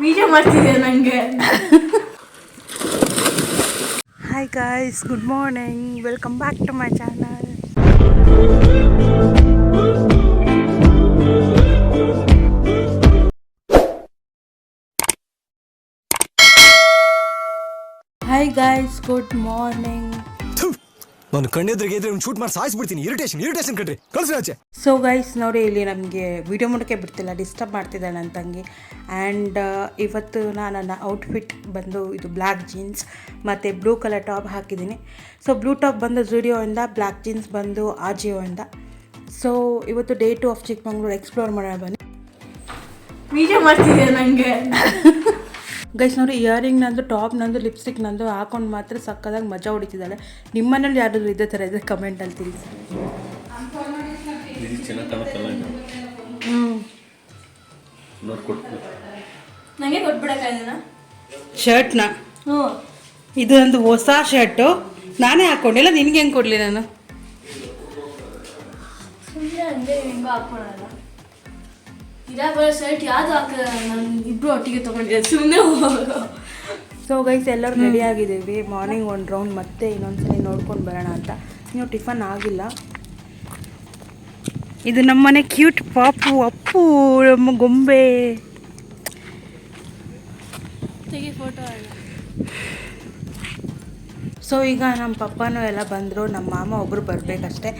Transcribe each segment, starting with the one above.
Video ಮಾಡ್ತಿದ್ದೆ ನನಗೆ. Hi guys, good morning, welcome back to my channel. Hi guys, good morning. ನಾನು ಕಣ್ಣೆದ್ರಿಗೆ ಇದ್ರೆ ಶೂಟ್ ಮಾಡಿ ಸಾಯಿಸ್ಬಿಡ್ತೀನಿ. ಇರಿಟೇಷನ್ ಕಣ್ರಿ, ಕಳ್ಸಿ ಆಚೆ. ಸೊ ಗೈಸ್ ನೋಡಿ, ಇಲ್ಲಿ ನಮಗೆ ವಿಡಿಯೋ ಮಾಡೋಕ್ಕೆ ಬಿಡ್ತಿಲ್ಲ, ಡಿಸ್ಟರ್ಬ್ ಮಾಡ್ತಿದ್ದಾಳೆ ನನ್ನ ತಂಗಿ. ಆ್ಯಂಡ್ ಇವತ್ತು ನಾನು ನನ್ನ ಔಟ್ಫಿಟ್ ಬಂದು ಇದು ಬ್ಲ್ಯಾಕ್ ಜೀನ್ಸ್ ಮತ್ತು ಬ್ಲೂ ಕಲರ್ ಟಾಪ್ ಹಾಕಿದ್ದೀನಿ. ಸೊ ಬ್ಲೂ ಟಾಪ್ ಬಂದು ಝುಡಿಯೋಯಿಂದ, ಬ್ಲ್ಯಾಕ್ ಜೀನ್ಸ್ ಬಂದು ಆಜಿಯೋಯಿಂದ. ಸೊ ಇವತ್ತು ಡೇ 2 ಆಫ್ ಚಿಕ್ಕಮಂಗ್ಳೂರು ಎಕ್ಸ್ಪ್ಲೋರ್ ಮಾಡೋಣ ಬನ್ನಿ. ವಿಡಿಯೋ ಮಾಡ್ತಿದ್ದೆ ನನಗೆ. ಗೈಸ್ ನೋಡಿ, ಇಯರಿಂಗ್ ನಂದು, ಟಾಪ್ ನಂದು, ಲಿಪ್ಸ್ಟಿಕ್ ನಂದು ಹಾಕೊಂಡು ಮಾತ್ರ ಸಕ್ಕದಾಗಿ ಮಜಾ ಹೊಡಿತಿದ್ದಾಳೆ. ನಿಮ್ಮನೇಲಿ ಯಾರಾದರೂ ಇದೇ ಥರ ಇದ್ದರೆ ಕಮೆಂಟಲ್ಲಿ ತಿಳಿಸಿ. ನನಗೆ ಕೊಟ್ಬಿಡಕ್ಕಾಯ್ದನ ಶರ್ಟ್ನ. ಇದು ನಂದು ಹೊಸ ಶರ್ಟು, ನಾನೇ ಹಾಕ್ಕೊಂಡಿಲ್ಲ, ನಿನಗೆ ಹೆಂಗೆ ಕೊಡಲಿ ನಾನು? ಸುಮ್ಮನೆ ಹಂಗೆ ಹೆಂಗೋ ಹಾಕ್ಕೊಳಲ್ಲ. ಇರೋ ಶರ್ಟ್ ಯಾವುದು ಹಾಕಿದ, ನಾನು ಇಬ್ಬರು ಒಟ್ಟಿಗೆ ತೊಗೊಂಡಿದ್ದೆ, ಸುಮ್ಮನೆ ಹೋಗೋ. ಸೊ ಗೈಸ್, ಎಲ್ಲರೂ ರೆಡಿ ಆಗಿದ್ದೀವಿ. ಮಾರ್ನಿಂಗ್ ಒಂದು ರೌಂಡ್ ಮತ್ತೆ ಇನ್ನೊಂದ್ಸಲಿ ನೋಡ್ಕೊಂಡು ಬರೋಣ ಅಂತ. ನೀವು ಟಿಫನ್ ಆಗಿಲ್ಲ. ಇದು ನಮ್ಮನೆ ಕ್ಯೂಟ್ ಪಾಪು ಅಪ್ಪು, ನಮ್ಮ ಗೊಂಬೆ. ತೆಗಿ ಫೋಟೋ. ಸೊ ಈಗ ನಮ್ಮ ಪಪ್ಪನೂ ಎಲ್ಲ ಬಂದರು, ನಮ್ಮ ಮಾಮ ಒಬ್ಬರು ಬರಬೇಕಷ್ಟೆ.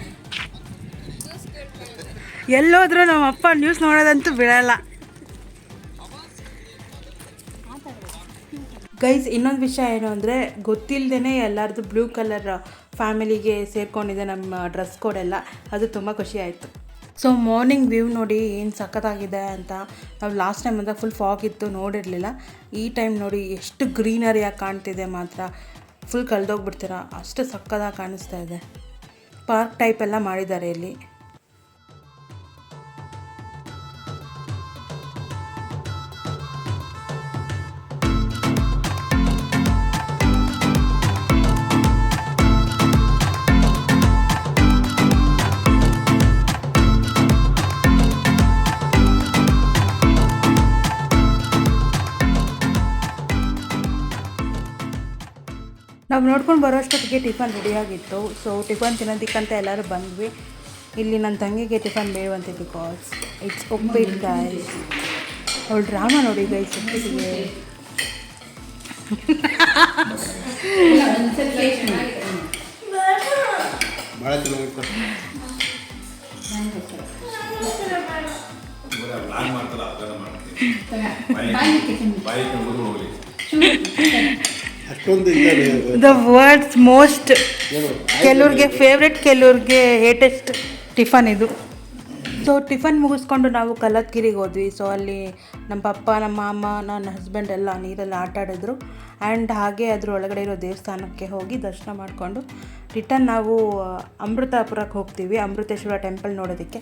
ಎಲ್ಲೋದ್ರೂ ನಮ್ಮ ಅಪ್ಪ ನ್ಯೂಸ್ ನೋಡೋದಂತೂ ಬಿಡಲ್ಲ. ಗೈಸ್, ಇನ್ನೊಂದು ವಿಷಯ ಏನು ಅಂದರೆ, ಗೊತ್ತಿಲ್ಲದೇ ಎಲ್ಲರದು ಬ್ಲೂ ಕಲರ್ ಫ್ಯಾಮಿಲಿಗೆ ಸೇರ್ಕೊಂಡಿದೆ ನಮ್ಮ ಡ್ರೆಸ್ ಕೋಡ್ ಎಲ್ಲ. ಅದು ತುಂಬ ಖುಷಿ ಆಯಿತು. ಸೊ ಮಾರ್ನಿಂಗ್ ವ್ಯೂ ನೋಡಿ ಏನು ಸಖತ್ತಾಗಿದೆ ಅಂತ. ನಾವು ಲಾಸ್ಟ್ ಟೈಮ್ ಅಂತ ಫುಲ್ ಫಾಗ್ ಇತ್ತು, ನೋಡಿರಲಿಲ್ಲ. ಈ ಟೈಮ್ ನೋಡಿ ಎಷ್ಟು ಗ್ರೀನರಿಯಾಗಿ ಕಾಣ್ತಿದೆ ಮಾತ್ರ. ಫುಲ್ ಕಳೆದೋಗ್ಬಿಡ್ತೀರ, ಅಷ್ಟು ಸಖತ್ತಾಗಿ ಕಾಣಿಸ್ತಾ ಇದೆ. ಪಾರ್ಕ್ ಟೈಪ್ ಎಲ್ಲ ಮಾಡಿದ್ದಾರೆ ಇಲ್ಲಿ. ನಾವು ನೋಡ್ಕೊಂಡು ಬರೋಷ್ಟೊತ್ತಿಗೆ ಟಿಫನ್ ರೆಡಿಯಾಗಿತ್ತು. ಸೊ ಟಿಫನ್ ತಿನ್ನೋದಕ್ಕಂತ ಎಲ್ಲರೂ ಬಂದ್ವಿ. ಇಲ್ಲಿ ನನ್ನ ತಂಗಿಗೆ ಟಿಫನ್ ಬೇಡವಂತೆ, ಬಿಕಾಸ್ ಇಟ್ಸ್ ಉಪ್ಪಿಟ್ಟು ಗೈಸ್. ಅವಳು ಡ್ರಾಮಾ ನೋಡಿ ಗೈಸ್, ಉಪ್ಪಿಟ್ಟಿಗೆ. ದ ವರ್ಡ್ಸ್ ಮೋಸ್ಟ್, ಕೆಲವ್ರಿಗೆ ಫೇವ್ರೆಟ್, ಕೆಲವ್ರಿಗೆ ಹೇಟೆಸ್ಟ್ ಟಿಫನ್ ಇದು. ಸೊ ಟಿಫನ್ ಮುಗಿಸ್ಕೊಂಡು ನಾವು ಕಲ್ಲತ್ಗಿರಿಗೆ ಹೋದ್ವಿ. ಸೊ ಅಲ್ಲಿ ನಮ್ಮ ಪಪ್ಪ, ನಮ್ಮ ಮಾಮ, ನನ್ನ ಹಸ್ಬೆಂಡ್ ಎಲ್ಲ ನೀರಲ್ಲಿ ಆಟ ಆಡಿದ್ರು. ಆ್ಯಂಡ್ ಹಾಗೆ ಅದ್ರ ಒಳಗಡೆ ಇರೋ ದೇವಸ್ಥಾನಕ್ಕೆ ಹೋಗಿ ದರ್ಶನ ಮಾಡಿಕೊಂಡು ರಿಟರ್ನ್ ನಾವು ಅಮೃತಾಪುರಕ್ಕೆ ಹೋಗ್ತೀವಿ, ಅಮೃತೇಶ್ವರ ಟೆಂಪಲ್ ನೋಡೋದಕ್ಕೆ.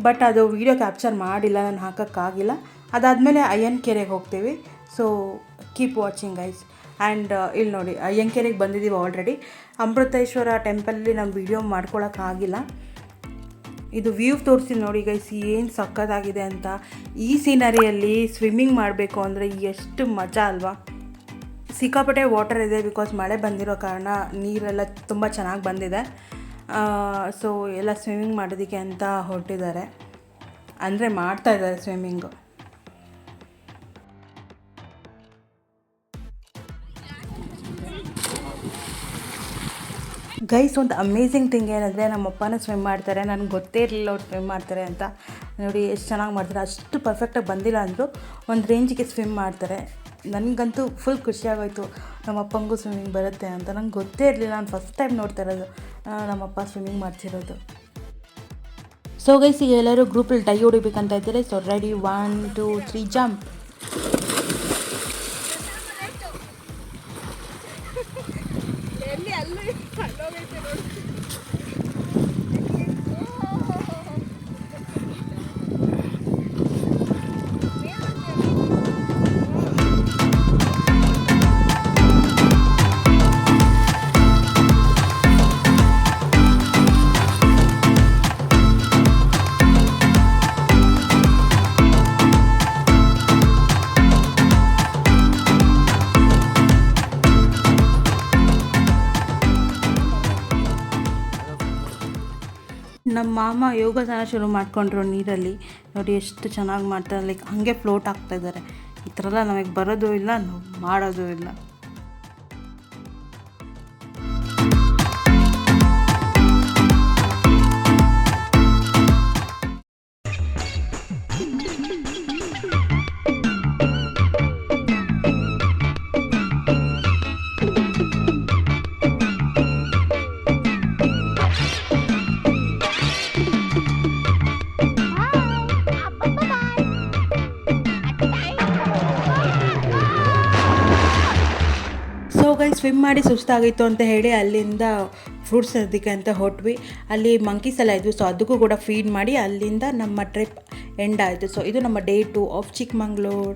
ಬಟ್ ಅದು ವೀಡಿಯೋ ಕ್ಯಾಪ್ಚರ್ ಮಾಡಿಲ್ಲ, ನಾನು ಹಾಕೋಕ್ಕಾಗಿಲ್ಲ. ಅದಾದಮೇಲೆ ಅಯ್ಯನಕೆರೆಗೆ ಹೋಗ್ತೀವಿ. So keep watching guys. And ಇಲ್ಲಿ ನೋಡಿ, ಅಯ್ಯನಕೆರೆಗೆ ಬಂದಿದ್ದೀವಿ ಆಲ್ರೆಡಿ. ಅಮೃತೇಶ್ವರ ಟೆಂಪಲಲ್ಲಿ ನಾವು ವೀಡಿಯೋ ಮಾಡ್ಕೊಳಕ್ಕಾಗಿಲ್ಲ. ಇದು ವ್ಯೂ ತೋರಿಸಿ ನೋಡಿ ಗೈಸ್, ಏನು ಸಕ್ಕತ್ತಾಗಿದೆ ಅಂತ. ಈ ಸೀನರಿಯಲ್ಲಿ ಸ್ವಿಮ್ಮಿಂಗ್ ಮಾಡಬೇಕು ಅಂದರೆ ಎಷ್ಟು ಮಜಾ ಅಲ್ವಾ. ಸಿಕ್ಕಾಪಟ್ಟೆ ವಾಟರ್ ಇದೆ, ಬಿಕಾಸ್ ಮಳೆ ಬಂದಿರೋ ಕಾರಣ ನೀರೆಲ್ಲ ತುಂಬ ಚೆನ್ನಾಗಿ ಬಂದಿದೆ. ಸೊ ಎಲ್ಲ ಸ್ವಿಮ್ಮಿಂಗ್ ಮಾಡೋದಕ್ಕೆ ಅಂತ ಹೊರಟಿದ್ದಾರೆ, ಅಂದರೆ ಮಾಡ್ತಾಯಿದ್ದಾರೆ ಸ್ವಿಮ್ಮಿಂಗು. ಗೈಸ್, ಒಂದು ಅಮೇಝಿಂಗ್ ಥಿಂಗ್ ಏನಂದರೆ, ನಮ್ಮ ಅಪ್ಪನೂ ಸ್ವಿಮ್ ಮಾಡ್ತಾರೆ. ನನಗೆ ಗೊತ್ತೇ ಇರಲಿಲ್ಲ ಅವ್ರು ಸ್ವಿಮ್ ಮಾಡ್ತಾರೆ ಅಂತ. ನೋಡಿ ಎಷ್ಟು ಚೆನ್ನಾಗಿ ಮಾಡ್ತಾರೆ. ಅಷ್ಟು ಪರ್ಫೆಕ್ಟಾಗಿ ಬಂದಿಲ್ಲ ಅಂದರು, ಒಂದು ರೇಂಜಿಗೆ ಸ್ವಿಮ್ ಮಾಡ್ತಾರೆ. ನನಗಂತೂ ಫುಲ್ ಖುಷಿಯಾಗೋಯ್ತು, ನಮ್ಮ ಅಪ್ಪಂಗೂ ಸ್ವಿಮ್ಮಿಂಗ್ ಬರುತ್ತೆ ಅಂತ. ನಂಗೆ ಗೊತ್ತೇ ಇರಲಿಲ್ಲ, ನಾನು ಫಸ್ಟ್ ಟೈಮ್ ನೋಡ್ತಾ ಇರೋದು ನಮ್ಮಪ್ಪ ಸ್ವಿಮ್ಮಿಂಗ್ ಮಾಡ್ತಿರೋದು. ಸೊ ಗೈಸ್, ಈಗ ಎಲ್ಲರೂ ಗ್ರೂಪಲ್ಲಿ ಡೈ ಹೊಡಿಬೇಕಂತ ಇದ್ದಾರೆ. So ready, 1 2 3 jump. ನಮ್ಮ ಮಾಮ ಯೋಗಾಸನ ಶುರು ಮಾಡ್ಕೊಂಡ್ರು ನೀರಲ್ಲಿ. ನೋಡಿ ಎಷ್ಟು ಚೆನ್ನಾಗಿ ಮಾಡ್ತಾರೆ, ಲೈಕ್ ಹಾಗೆ ಫ್ಲೋಟ್ ಆಗ್ತಾಯಿದ್ದಾರೆ. ಈ ಥರ ಎಲ್ಲ ನಮಗೆ ಬರೋದು ಇಲ್ಲ, ನಾವು ಮಾಡೋದು ಇಲ್ಲ. ಸೊ ಗೈಸ್, ಸ್ವಿಮ್ ಮಾಡಿ ಸುಸ್ತಾಗಿತ್ತು ಅಂತ ಹೇಳಿ ಅಲ್ಲಿಂದ ಫ್ರೂಟ್ಸ್ ಅದಕ್ಕೆ ಅಂತ ಹೊಟ್ವಿ. ಅಲ್ಲಿ ಮಂಕೀಸ್ ಎಲ್ಲ ಇದ್ವಿ, ಸೊ ಅದಕ್ಕೂ ಕೂಡ ಫೀಡ್ ಮಾಡಿ ಅಲ್ಲಿಂದ ನಮ್ಮ ಟ್ರಿಪ್ ಎಂಡ್ ಆಯಿತು. ಸೊ ಇದು ನಮ್ಮ ಡೇ 2 ಆಫ್ ಚಿಕ್ಕಮಂಗ್ಳೂರು.